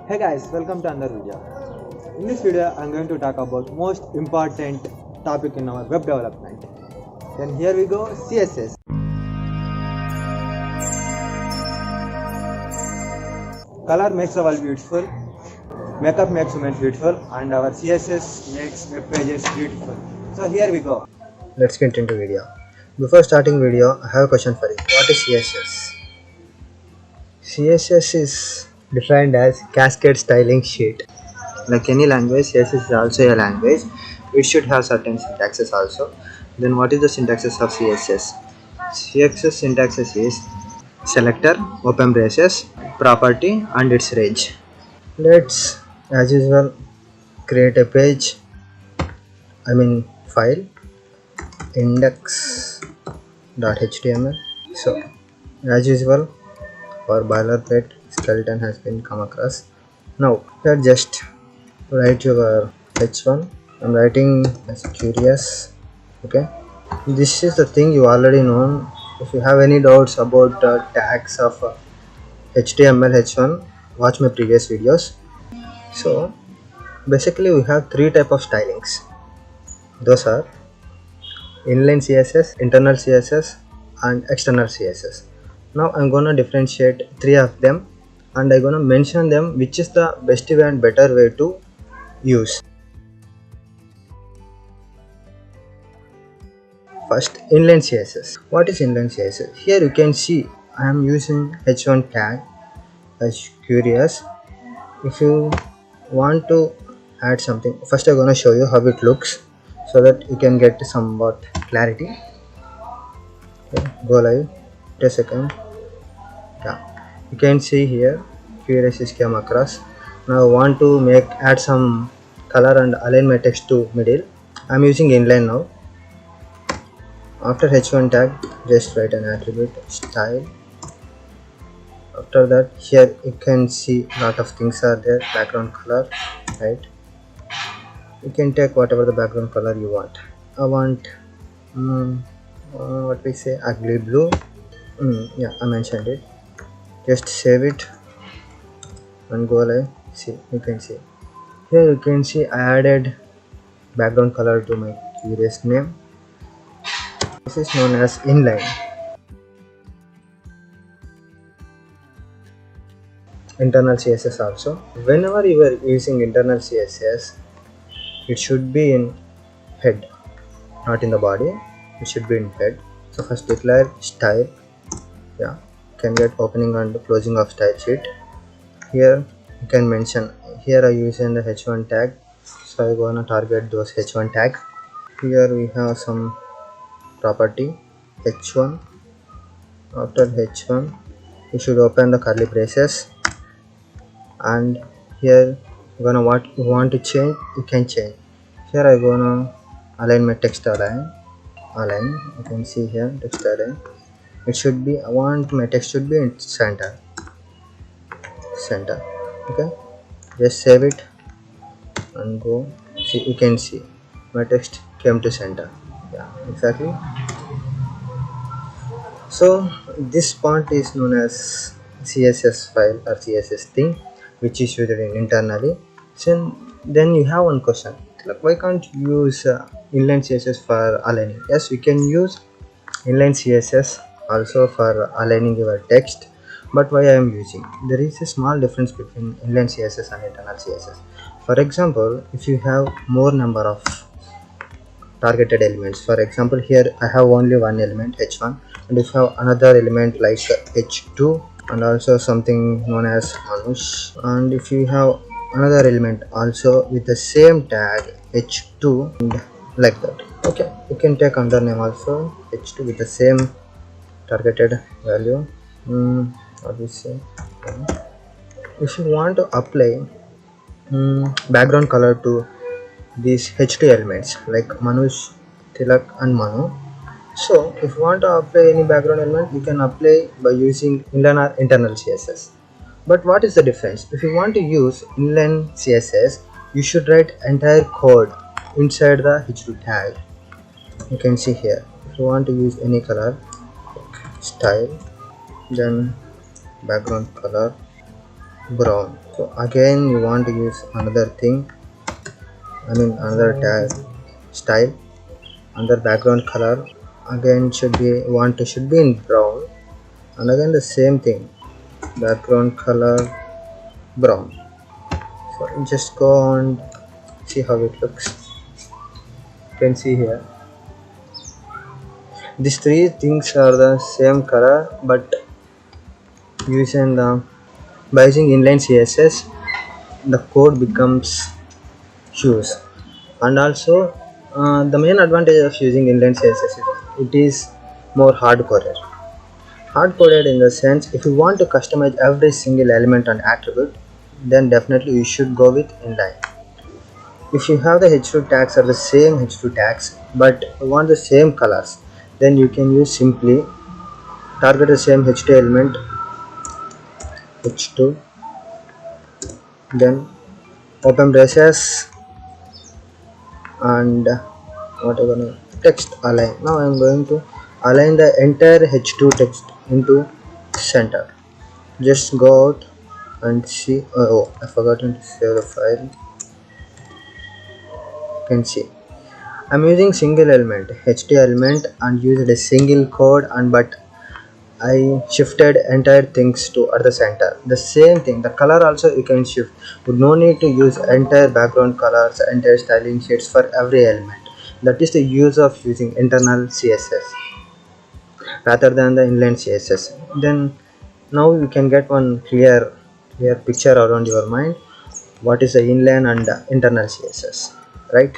Hey guys, welcome to another video. In this video, I'm going to talk about most important topic in our web development. Then here we go, CSS. Color makes the world beautiful, makeup makes women beautiful, and our CSS makes web pages beautiful. So here we go. Let's get into video. Before starting video, I have a question for you. What is CSS? CSS is defined as cascade styling sheet. Like any language, CSS is also a language. It should have certain syntaxes also. Then what is the syntaxes of CSS? CSS syntaxes is selector, open braces, property and its range. Let's as usual create a page, file index.html. So as usual our boilerplate skeleton has been come across. Now here just write your h1. I'm writing as curious. Okay, this is the thing you already know. If you have any doubts about tags of html h1, watch my previous videos. So basically we have three type of stylings. Those are inline CSS, internal CSS and external CSS. Now I'm gonna differentiate three of them and I'm gonna mention them which is the best way and better way to use. First, inline CSS. What is inline CSS? Here you can see I am using h1 tag as curious. If you want to add something, first I'm gonna show you how it looks so that you can get somewhat clarity. Okay, go live. Wait a second. Yeah, you can see here curious is came across. Now I want to add some color and align my text to middle. I'm using inline now. After h1 tag, just write an attribute style. After that, here you can see lot of things are there. Background color, right? You can take whatever the background color you want. I want what we say, ugly blue. Yeah, I mentioned it. Just save it and go live. See, you can see here, you can see I added background color to my curious name. This is known as inline. Internal CSS also. Whenever you are using internal CSS, it should be in head, not in the body. It should be in head. So first declare style. Yeah, you can get opening and closing of style sheet. Here you can mention, here I use in the h1 tag, so I'm gonna target those h1 tag. Here we have some property h1. After h1 you should open the curly braces, and here what you want to change, you can change. Here I'm gonna align my text align. You can see here text align. It should be, I want my text should be in center. Okay, just save it and go. See, you can see my text came to center. Yeah, exactly. So this part is known as CSS file or CSS thing, which is used in internally. So then you have one question, like why can't you use inline CSS for aligning? Yes, we can use inline CSS also for aligning your text, but why I am using, there is a small difference between inline CSS and internal CSS. For example, if you have more number of targeted elements, for example here I have only one element h1, and if you have another element like h2 and also something known as Manush, and if you have another element also with the same tag h2 and like that. Okay, you can take another name also h2 with the same targeted value. What we say, if you want to apply background color to these h2 elements like Manush, Thilak and Manu, so if you want to apply any background element, you can apply by using inline or internal CSS. But what is the difference? If you want to use inline CSS, you should write entire code inside the h2 tag. You can see here, if you want to use any color, style, then background color brown, So again you want to use another thing, another tag style, another background color. Again should be in brown, and again the same thing, background color brown. So just go and see how it looks. You can see here these three things are the same color, but using the by using inline CSS the code becomes huge. And also the main advantage of using inline CSS is it is more hard coded. Hard coded in the sense, if you want to customize every single element and attribute, then definitely you should go with inline. If you have the h2 tags are the same h2 tags but you want the same colors, then you can use simply target the same h2 element h2, then open braces and whatever text align. Now I am going to align the entire h2 text into center. Just go out and see. Oh, I forgot to save the file. You can see I'm using single element h2 element and used a single code, and but I shifted entire things to at the center. The same thing, the color also you can shift. Would no need to use entire background colors, entire styling shades for every element. That is the use of using internal CSS rather than the inline CSS. Then now you can get one clear picture around your mind what is the inline and internal CSS, right?